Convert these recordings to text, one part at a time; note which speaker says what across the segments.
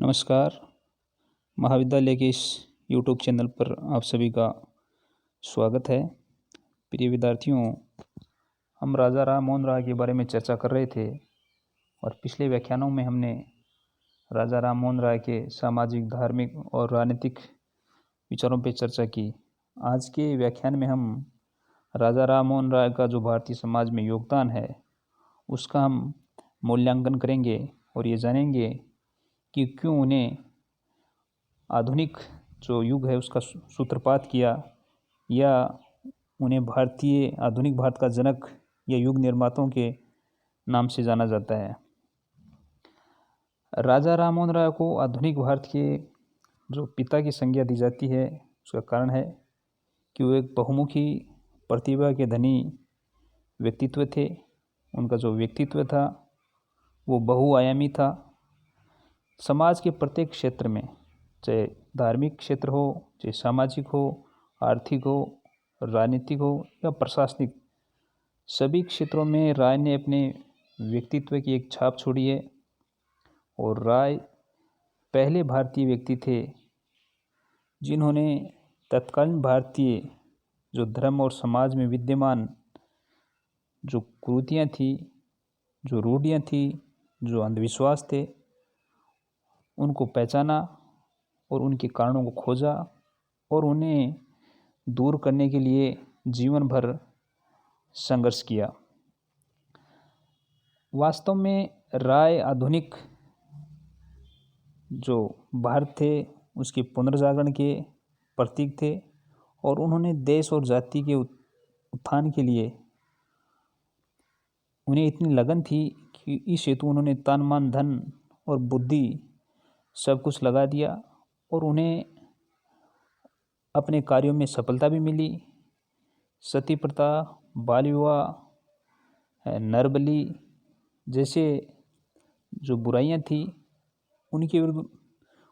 Speaker 1: नमस्कार। महाविद्यालय के इस यूट्यूब चैनल पर आप सभी का स्वागत है। प्रिय विद्यार्थियों, हम राजा राम मोहन राय के बारे में चर्चा कर रहे थे और पिछले व्याख्यानों में हमने राजा राम मोहन राय के सामाजिक, धार्मिक और राजनीतिक विचारों पर चर्चा की। आज के व्याख्यान में हम राजा राम मोहन राय का जो भारतीय समाज में योगदान है उसका हम मूल्यांकन करेंगे और ये जानेंगे कि क्यों उन्हें आधुनिक जो युग है उसका सूत्रपात किया या उन्हें आधुनिक भारत का जनक या युग निर्माताओं के नाम से जाना जाता है। राजा राम मोहन राय को आधुनिक भारत के जो पिता की संज्ञा दी जाती है उसका कारण है कि वो एक बहुमुखी प्रतिभा के धनी व्यक्तित्व थे। उनका जो व्यक्तित्व था वो बहुआयामी था। समाज के प्रत्येक क्षेत्र में, चाहे धार्मिक क्षेत्र हो, चाहे सामाजिक हो, आर्थिक हो, राजनीतिक हो या प्रशासनिक, सभी क्षेत्रों में राय ने अपने व्यक्तित्व की एक छाप छोड़ी है। और राय पहले भारतीय व्यक्ति थे जिन्होंने तत्कालीन भारतीय जो धर्म और समाज में विद्यमान जो कुरीतियाँ थी, जो रूढ़ियाँ थी, जो अंधविश्वास थे, उनको पहचाना और उनके कारणों को खोजा और उन्हें दूर करने के लिए जीवन भर संघर्ष किया। वास्तव में राय आधुनिक जो भारत थे उसके पुनर्जागरण के प्रतीक थे और उन्होंने देश और जाति के उत्थान के लिए उन्हें इतनी लगन थी कि इस हेतु उन्होंने तन मन धन और बुद्धि सब कुछ लगा दिया और उन्हें अपने कार्यों में सफलता भी मिली। सती प्रथा, बाल विवाह, नरबली जैसे जो बुराइयां थी उनके विरुद्ध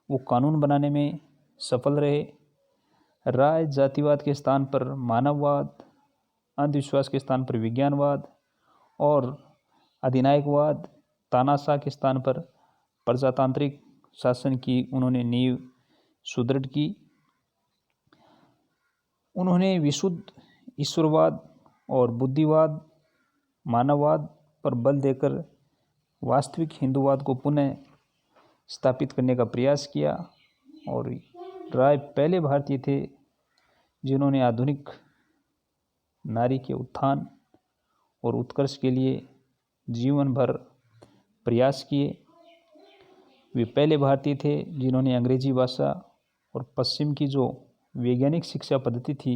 Speaker 1: वो कानून बनाने में सफल रहे। राय जातिवाद के स्थान पर मानववाद, अंधविश्वास के स्थान पर विज्ञानवाद और अधिनायकवाद, तानाशाह के स्थान पर प्रजातांत्रिक शासन की उन्होंने नींव सुदृढ़ की। उन्होंने विशुद्ध ईश्वरवाद और बुद्धिवाद, मानववाद पर बल देकर वास्तविक हिंदूवाद को पुनः स्थापित करने का प्रयास किया। और राय पहले भारतीय थे जिन्होंने आधुनिक नारी के उत्थान और उत्कर्ष के लिए जीवन भर प्रयास किए। वे पहले भारतीय थे जिन्होंने अंग्रेजी भाषा और पश्चिम की जो वैज्ञानिक शिक्षा पद्धति थी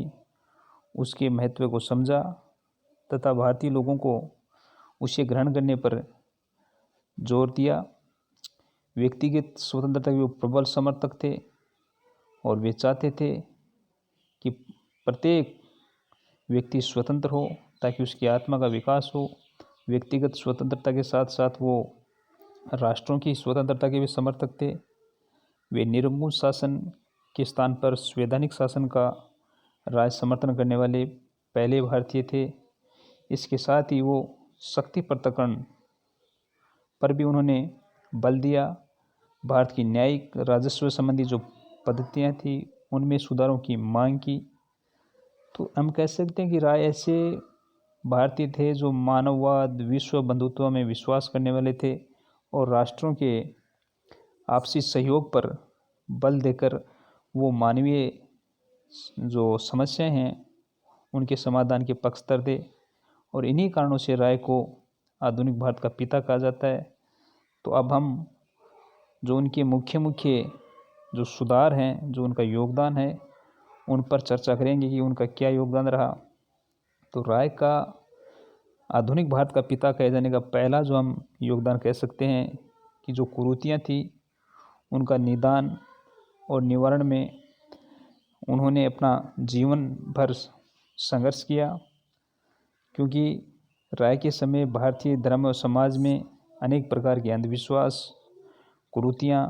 Speaker 1: उसके महत्व को समझा तथा भारतीय लोगों को उसे ग्रहण करने पर जोर दिया। व्यक्तिगत स्वतंत्रता के वो प्रबल समर्थक थे और वे चाहते थे कि प्रत्येक व्यक्ति स्वतंत्र हो ताकि उसकी आत्मा का विकास हो। व्यक्तिगत स्वतंत्रता के साथ साथ वो राष्ट्रों की स्वतंत्रता के भी समर्थक थे। वे निरंकुश शासन के स्थान पर संवैधानिक शासन का राज समर्थन करने वाले पहले भारतीय थे। इसके साथ ही वो शक्ति पृथक्करण पर भी उन्होंने बल दिया। भारत की न्यायिक राजस्व संबंधी जो पद्धतियाँ थी उनमें सुधारों की मांग की। तो हम कह सकते हैं कि राय ऐसे भारतीय थे जो मानववाद, विश्व बंधुत्व में विश्वास करने वाले थे और राष्ट्रों के आपसी सहयोग पर बल देकर वो मानवीय जो समस्याएं हैं उनके समाधान के पक्षधर थे। और इन्हीं कारणों से राय को आधुनिक भारत का पिता कहा जाता है। तो अब हम जो उनके मुख्य जो सुधार हैं, जो उनका योगदान है, उन पर चर्चा करेंगे कि उनका क्या योगदान रहा। तो राय का आधुनिक भारत का पिता कहे जाने का पहला जो हम योगदान कह सकते हैं कि जो कुरीतियाँ थी उनका निदान और निवारण में उन्होंने अपना जीवन भर संघर्ष किया। क्योंकि राय के समय भारतीय धर्म और समाज में अनेक प्रकार के अंधविश्वास, कुरीतियाँ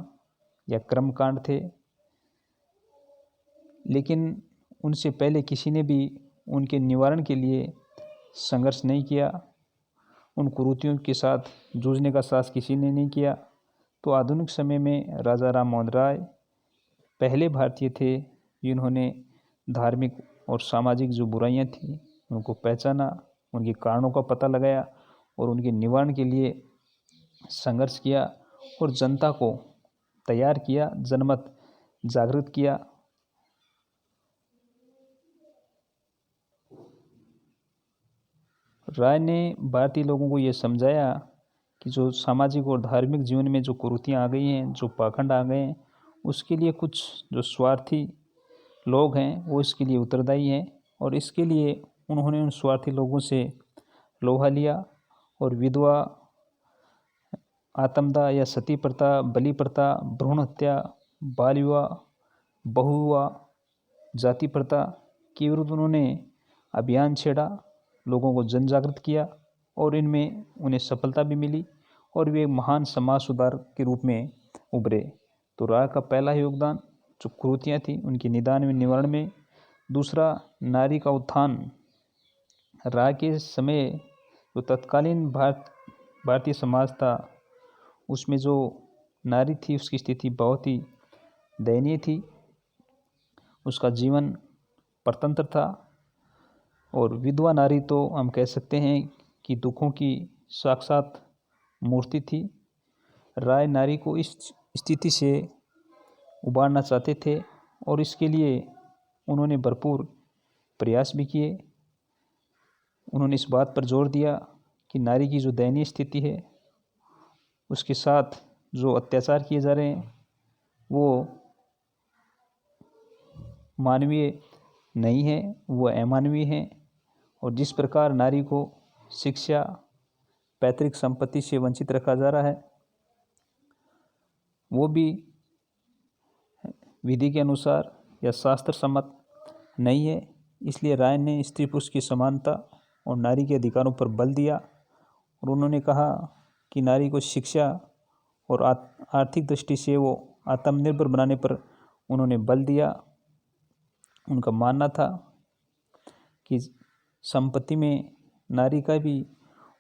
Speaker 1: या कर्मकांड थे, लेकिन उनसे पहले किसी ने भी उनके निवारण के लिए संघर्ष नहीं किया। उन कुरीतियों के साथ जूझने का साहस किसी ने नहीं किया। तो आधुनिक समय में राजा राम मोहन राय पहले भारतीय थे जिन्होंने धार्मिक और सामाजिक जो बुराइयां थी उनको पहचाना, उनके कारणों का पता लगाया और उनके निवारण के लिए संघर्ष किया और जनता को तैयार किया, जनमत जागृत किया। राय ने भारतीय लोगों को ये समझाया कि जो सामाजिक और धार्मिक जीवन में जो कुरीतियाँ आ गई हैं, जो पाखंड आ गए हैं, उसके लिए कुछ जो स्वार्थी लोग हैं वो इसके लिए उत्तरदायी हैं और इसके लिए उन्होंने उन स्वार्थी लोगों से लोहा लिया और विधवा, आत्मदाह या सती प्रथा, बलि प्रथा, भ्रूण हत्या, बाल विवाह, बहुविवाह, जाति प्रथा के विरुद्ध उन्होंने अभियान छेड़ा, लोगों को जन जागृत किया और इनमें उन्हें सफलता भी मिली और वे महान समाज सुधार के रूप में उभरे। तो राय का पहला योगदान जो कुरीतियाँ थी उनके निदान में, निवारण में। दूसरा, नारी का उत्थान। राय के समय जो तत्कालीन भारतीय समाज था उसमें जो नारी थी उसकी स्थिति बहुत ही दयनीय थी। उसका जीवन परतंत्र था और विधवा नारी तो हम कह सकते हैं कि दुखों की साक्षात मूर्ति थी। राय नारी को इस स्थिति से उबारना चाहते थे और इसके लिए उन्होंने भरपूर प्रयास भी किए। उन्होंने इस बात पर जोर दिया कि नारी की जो दयनीय स्थिति है उसके साथ जो अत्याचार किए जा रहे हैं वो मानवीय नहीं है, वो अमानवीय है और जिस प्रकार नारी को शिक्षा, पैतृक संपत्ति से वंचित रखा जा रहा है वो भी विधि के अनुसार या शास्त्र सम्मत नहीं है। इसलिए राय ने स्त्री पुरुष की समानता और नारी के अधिकारों पर बल दिया और उन्होंने कहा कि नारी को शिक्षा और आर्थिक दृष्टि से वो आत्मनिर्भर बनाने पर उन्होंने बल दिया। उनका मानना था कि संपत्ति में नारी का भी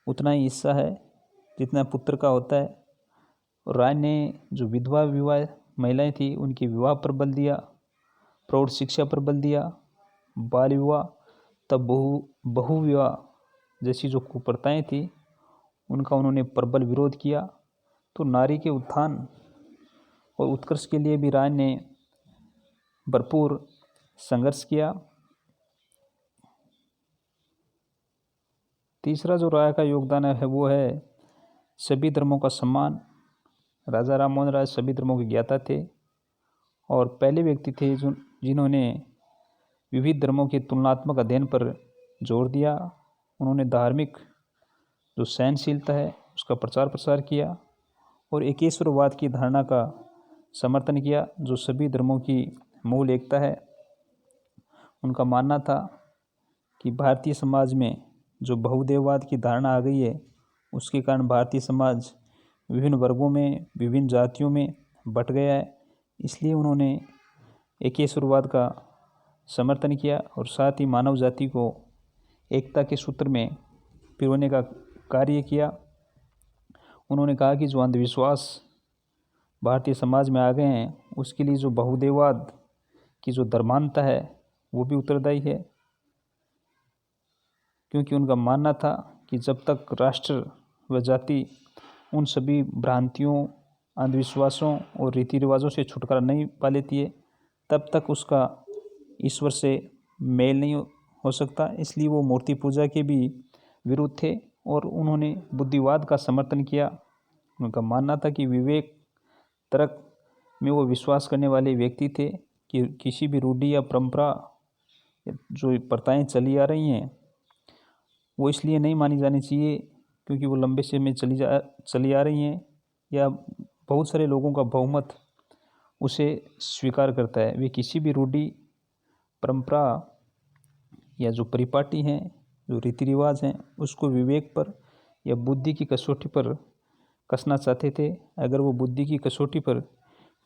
Speaker 1: उतना ही हिस्सा है जितना पुत्र का होता है। राय ने जो विधवा विवाह महिलाएं थी उनके विवाह पर बल दिया, प्रौढ़ शिक्षा पर बल दिया, बाल विवाह तब बहु विवाह जैसी जो कुप्रथाएं थी उनका उन्होंने प्रबल विरोध किया। तो नारी के उत्थान और उत्कर्ष के लिए भी राय ने भरपूर संघर्ष किया। तीसरा जो राय का योगदान है वो है सभी धर्मों का सम्मान। राजा राम मोहन राय सभी धर्मों के ज्ञाता थे और पहले व्यक्ति थे जिन्होंने विविध धर्मों के तुलनात्मक अध्ययन पर जोर दिया। उन्होंने धार्मिक जो सहनशीलता है उसका प्रचार प्रसार किया और एकेश्वरवाद की धारणा का समर्थन किया जो सभी धर्मों की मूल एकता है। उनका मानना था कि भारतीय समाज में जो बहुदेववाद की धारणा आ गई है उसके कारण भारतीय समाज विभिन्न वर्गों में, विभिन्न जातियों में बंट गया है। इसलिए उन्होंने एकेश्वरवाद का समर्थन किया और साथ ही मानव जाति को एकता के सूत्र में पिरोने का कार्य किया। उन्होंने कहा कि जो अंधविश्वास भारतीय समाज में आ गए हैं उसके लिए जो बहुदेववाद की जो धर्मांधता है वो भी उत्तरदायी है, क्योंकि उनका मानना था कि जब तक राष्ट्र व जाति उन सभी भ्रांतियों, अंधविश्वासों और रीति रिवाजों से छुटकारा नहीं पा लेती है तब तक उसका ईश्वर से मेल नहीं हो सकता। इसलिए वो मूर्ति पूजा के भी विरुद्ध थे और उन्होंने बुद्धिवाद का समर्थन किया। उनका मानना था कि विवेक तर्क में वो विश्वास करने वाले व्यक्ति थे कि किसी भी रूढ़ि या परंपरा जो प्रथाएं चली आ रही हैं वो इसलिए नहीं मानी जानी चाहिए क्योंकि वो लंबे समय में चली आ रही हैं या बहुत सारे लोगों का बहुमत उसे स्वीकार करता है। वे किसी भी रूढ़ि, परंपरा या जो परिपाटी हैं, जो रीति रिवाज हैं उसको विवेक पर या बुद्धि की कसौटी पर कसना चाहते थे। अगर वो बुद्धि की कसौटी पर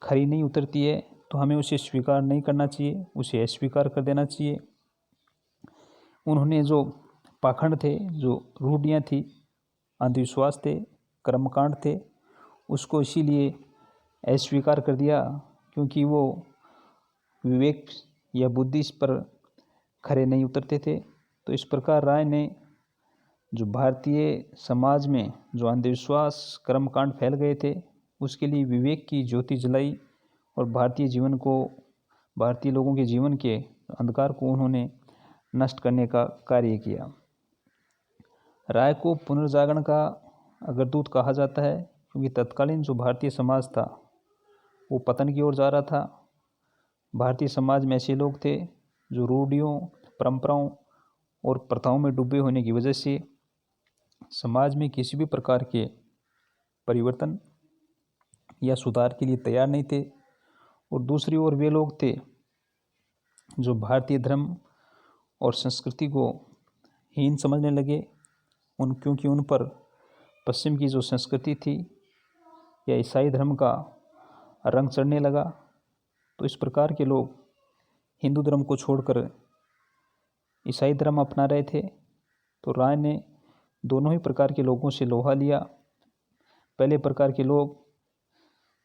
Speaker 1: खरी नहीं उतरती है तो हमें उसे स्वीकार नहीं करना चाहिए, उसे अस्वीकार कर देना चाहिए। उन्होंने जो पाखंड थे, जो रूढ़ियाँ थी, अंधविश्वास थे, कर्मकांड थे, उसको इसीलिए अस्वीकार कर दिया, क्योंकि वो विवेक या बुद्धि पर खरे नहीं उतरते थे। तो इस प्रकार राय ने जो भारतीय समाज में जो अंधविश्वास कर्मकांड फैल गए थे, उसके लिए विवेक की ज्योति जलाई और भारतीय लोगों के जीवन के अंधकार को उन्होंने नष्ट करने का कार्य किया। राय को पुनर्जागरण का अग्रदूत कहा जाता है, क्योंकि तत्कालीन जो भारतीय समाज था वो पतन की ओर जा रहा था। भारतीय समाज में ऐसे लोग थे जो रूढ़ियों, परंपराओं और प्रथाओं में डूबे होने की वजह से समाज में किसी भी प्रकार के परिवर्तन या सुधार के लिए तैयार नहीं थे। और दूसरी ओर वे लोग थे जो भारतीय धर्म और संस्कृति को हीन समझने लगे, क्योंकि उन पर पश्चिम की जो संस्कृति थी या ईसाई धर्म का रंग चढ़ने लगा। तो इस प्रकार के लोग हिंदू धर्म को छोड़कर ईसाई धर्म अपना रहे थे। तो राय ने दोनों ही प्रकार के लोगों से लोहा लिया। पहले प्रकार के लोग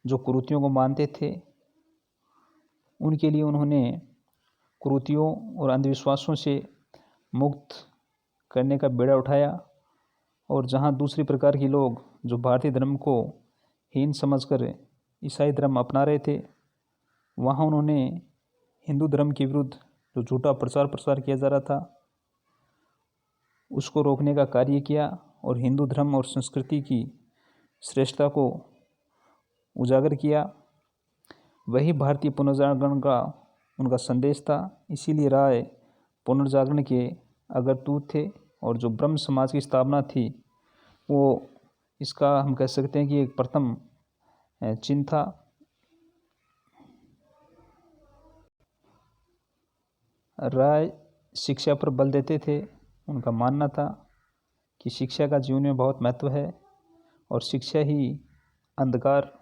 Speaker 1: जो कुरीतियों को मानते थे, उनके लिए उन्होंने कुरीतियों और अंधविश्वासों से मुक्त करने का बेड़ा उठाया। और जहां दूसरी प्रकार के लोग जो भारतीय धर्म को हीन समझकर ईसाई धर्म अपना रहे थे, वहां उन्होंने हिंदू धर्म के विरुद्ध जो झूठा प्रसार किया जा रहा था उसको रोकने का कार्य किया और हिंदू धर्म और संस्कृति की श्रेष्ठता को उजागर किया। वही भारतीय पुनर्जागरण का उनका संदेश था। इसीलिए राय पुनर्जागरण के अग्रदूत थे। और जो ब्रह्म समाज की स्थापना थी, वो इसका हम कह सकते हैं कि एक प्रथम चिन्ह था। राय शिक्षा पर बल देते थे। उनका मानना था कि शिक्षा का जीवन में बहुत महत्व है और शिक्षा ही अंधकार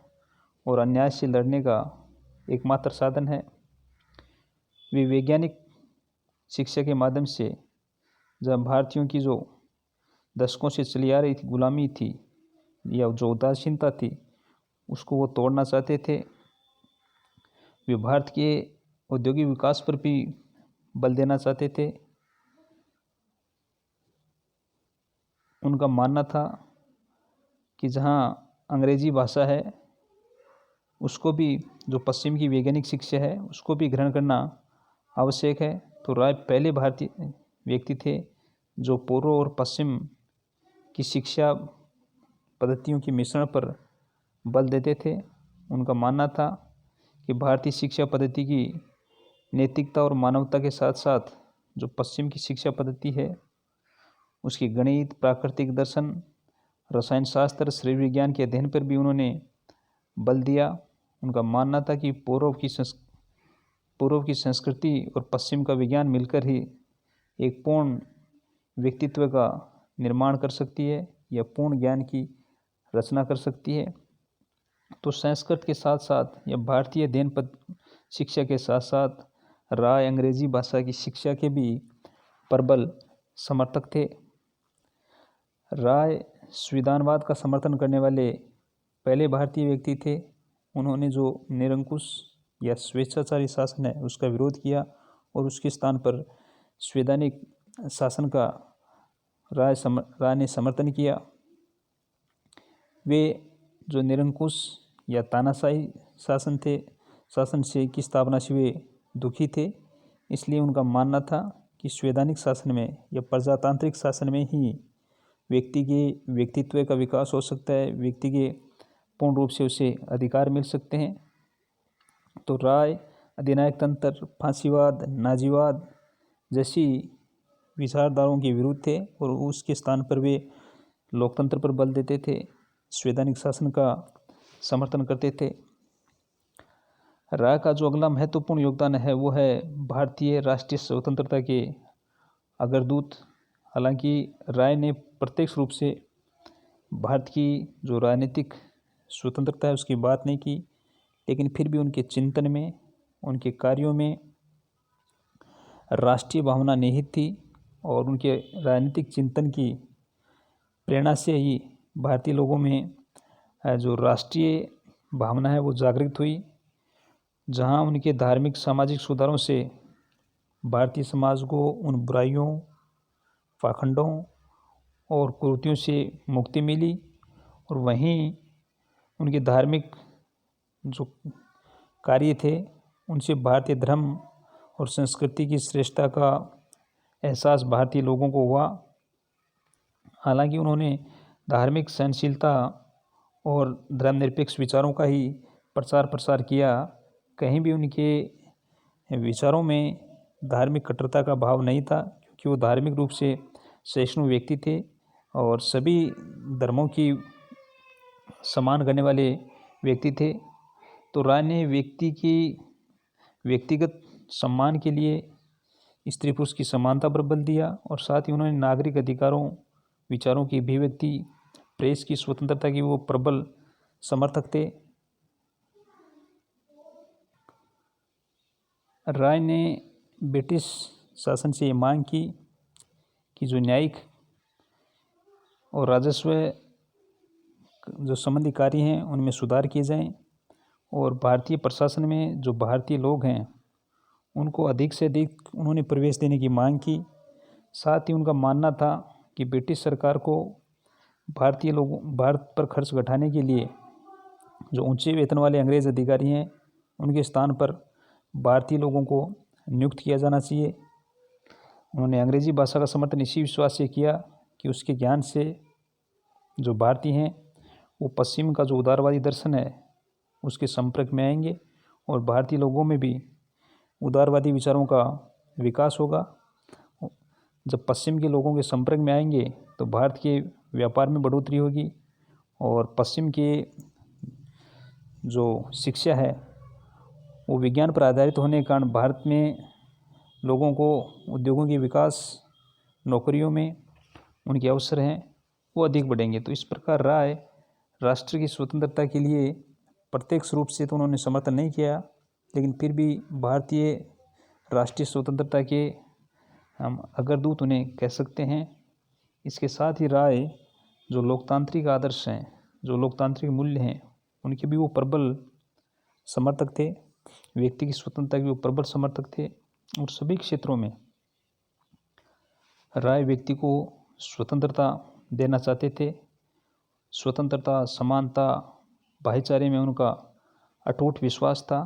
Speaker 1: और अन्याय से लड़ने का एकमात्र साधन है। वे वैज्ञानिक शिक्षा के माध्यम से जब भारतीयों की जो दशकों से चली आ रही थी गुलामी थी या जो उदासीनता थी, उसको वो तोड़ना चाहते थे। वे भारत के औद्योगिक विकास पर भी बल देना चाहते थे। उनका मानना था कि जहाँ अंग्रेजी भाषा है उसको भी, जो पश्चिम की वैज्ञानिक शिक्षा है उसको भी ग्रहण करना आवश्यक है। तो राय पहले भारतीय व्यक्ति थे जो पूर्व और पश्चिम की शिक्षा पद्धतियों के मिश्रण पर बल देते थे। उनका मानना था कि भारतीय शिक्षा पद्धति की नैतिकता और मानवता के साथ साथ जो पश्चिम की शिक्षा पद्धति है उसकी गणित, प्राकृतिक दर्शन, रसायन शास्त्र, शरीर विज्ञान के अध्ययन पर भी उन्होंने बल दिया। उनका मानना था कि पूर्व की संस्कृति और पश्चिम का विज्ञान मिलकर ही एक पूर्ण व्यक्तित्व का निर्माण कर सकती है या पूर्ण ज्ञान की रचना कर सकती है। तो संस्कृत के साथ साथ या भारतीय अध्ययन शिक्षा के साथ साथ राय अंग्रेजी भाषा की शिक्षा के भी प्रबल समर्थक थे। राय संविधानवाद का समर्थन करने वाले पहले भारतीय व्यक्ति थे। उन्होंने जो निरंकुश या स्वेच्छाचारी शासन है उसका विरोध किया और उसके स्थान पर संवैधानिक शासन का राय ने समर्थन किया। वे जो निरंकुश या तानाशाही शासन से की स्थापना से वे दुखी थे। इसलिए उनका मानना था कि संवैधानिक शासन में या प्रजातांत्रिक शासन में ही व्यक्ति के व्यक्तित्व का विकास हो सकता है, व्यक्ति के पूर्ण रूप से उसे अधिकार मिल सकते हैं। तो राय अधिनायक तंत्र, फांसीवाद, नाजीवाद जैसी विचारधाराओं के विरुद्ध थे और उसके स्थान पर वे लोकतंत्र पर बल देते थे, संवैधानिक शासन का समर्थन करते थे। राय का जो अगला महत्वपूर्ण योगदान है वो है भारतीय राष्ट्रीय स्वतंत्रता के अग्रदूत। हालांकि राय ने प्रत्यक्ष रूप से भारत की जो राजनीतिक स्वतंत्रता है उसकी बात नहीं की, लेकिन फिर भी उनके चिंतन में, उनके कार्यों में राष्ट्रीय भावना निहित थी और उनके राजनीतिक चिंतन की प्रेरणा से ही भारतीय लोगों में जो राष्ट्रीय भावना है वो जागृत हुई, जहाँ उनके धार्मिक सामाजिक सुधारों से भारतीय समाज को उन बुराइयों, पाखंडों और कुरीतियों से मुक्ति मिली। और वहीं उनके धार्मिक जो कार्य थे उनसे भारतीय धर्म और संस्कृति की श्रेष्ठता का एहसास भारतीय लोगों को हुआ। हालांकि उन्होंने धार्मिक सहनशीलता और धर्मनिरपेक्ष विचारों का ही प्रचार प्रसार किया, कहीं भी उनके विचारों में धार्मिक कट्टरता का भाव नहीं था, क्योंकि वो धार्मिक रूप से सहिष्णु व्यक्ति थे और सभी धर्मों की सम्मान करने वाले व्यक्ति थे। तो राय ने व्यक्ति की व्यक्तिगत सम्मान के लिए स्त्री पुरुष की समानता पर बल दिया और साथ ही उन्होंने नागरिक अधिकारों, विचारों की अभिव्यक्ति, प्रेस की स्वतंत्रता की वो प्रबल समर्थक थे। राय ने ब्रिटिश शासन से ये मांग की कि जो न्यायिक और राजस्व जो संबंधी कार्य हैं उनमें सुधार किए जाएं और भारतीय प्रशासन में जो भारतीय लोग हैं उनको अधिक से अधिक उन्होंने प्रवेश देने की मांग की। साथ ही उनका मानना था कि ब्रिटिश सरकार को भारत पर खर्च घटाने के लिए जो ऊंचे वेतन वाले अंग्रेज़ अधिकारी हैं उनके स्थान पर भारतीय लोगों को नियुक्त किया जाना चाहिए। उन्होंने अंग्रेज़ी भाषा का समर्थन इसी विश्वास से किया कि उसके ज्ञान से जो भारतीय हैं वो पश्चिम का जो उदारवादी दर्शन है उसके संपर्क में आएंगे और भारतीय लोगों में भी उदारवादी विचारों का विकास होगा। जब पश्चिम के लोगों के संपर्क में आएंगे तो भारत के व्यापार में बढ़ोतरी होगी और पश्चिम के जो शिक्षा है वो विज्ञान पर आधारित होने के कारण भारत में लोगों को उद्योगों के विकास, नौकरियों में उनके अवसर हैं वो अधिक बढ़ेंगे। तो इस प्रकार राय राष्ट्र की स्वतंत्रता के लिए प्रत्यक्ष रूप से तो उन्होंने समर्थन नहीं किया, लेकिन फिर भी भारतीय राष्ट्रीय स्वतंत्रता के हम अग्रदूत उन्हें कह सकते हैं। इसके साथ ही राय जो लोकतांत्रिक आदर्श हैं, जो लोकतांत्रिक मूल्य हैं, उनके भी वो प्रबल समर्थक थे। व्यक्ति की स्वतंत्रता के वो प्रबल समर्थक थे और सभी क्षेत्रों में राय व्यक्ति को स्वतंत्रता देना चाहते थे। स्वतंत्रता, समानता, भाईचारे में उनका अटूट विश्वास था।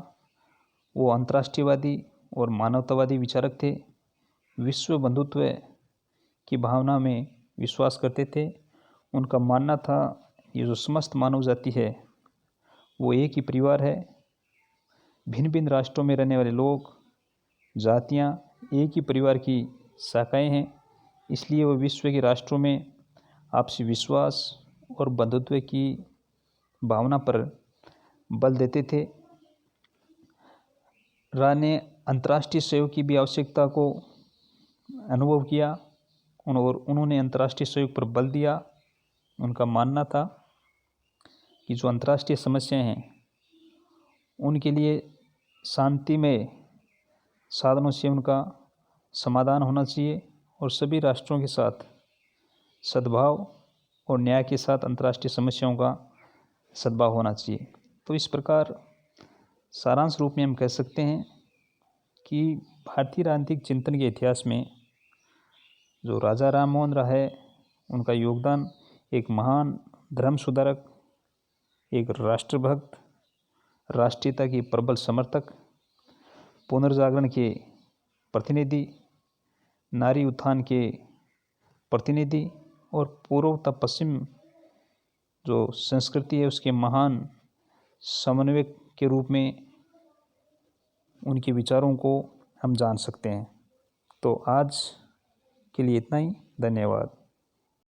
Speaker 1: वो अंतर्राष्ट्रीयवादी और मानवतावादी विचारक थे। विश्व बंधुत्व की भावना में विश्वास करते थे। उनका मानना था ये जो समस्त मानव जाति है वो एक ही परिवार है। भिन्न भिन्न राष्ट्रों में रहने वाले लोग, जातियाँ एक ही परिवार की शाखाएं हैं। इसलिए वो विश्व के राष्ट्रों में आपसी विश्वास और बंधुत्व की भावना पर बल देते थे। राय ने अंतर्राष्ट्रीय सहयोग की भी आवश्यकता को अनुभव किया और उन्होंने अंतर्राष्ट्रीय सहयोग पर बल दिया। उनका मानना था कि जो अंतर्राष्ट्रीय समस्याएं हैं उनके लिए शांतिमय साधनों से उनका समाधान होना चाहिए और सभी राष्ट्रों के साथ सद्भाव और न्याय के साथ अंतर्राष्ट्रीय समस्याओं का सद्भाव होना चाहिए। तो इस प्रकार सारांश रूप में हम कह सकते हैं कि भारतीय राजनीतिक चिंतन के इतिहास में जो राजा राम मोहन राय है उनका योगदान एक महान धर्म सुधारक, एक राष्ट्रभक्त, राष्ट्रीयता की प्रबल समर्थक, पुनर्जागरण के प्रतिनिधि, नारी उत्थान के प्रतिनिधि और पूर्व तथा पश्चिम जो संस्कृति है उसके महान समन्वयक के रूप में उनके विचारों को हम जान सकते हैं। तो आज के लिए इतना ही। धन्यवाद।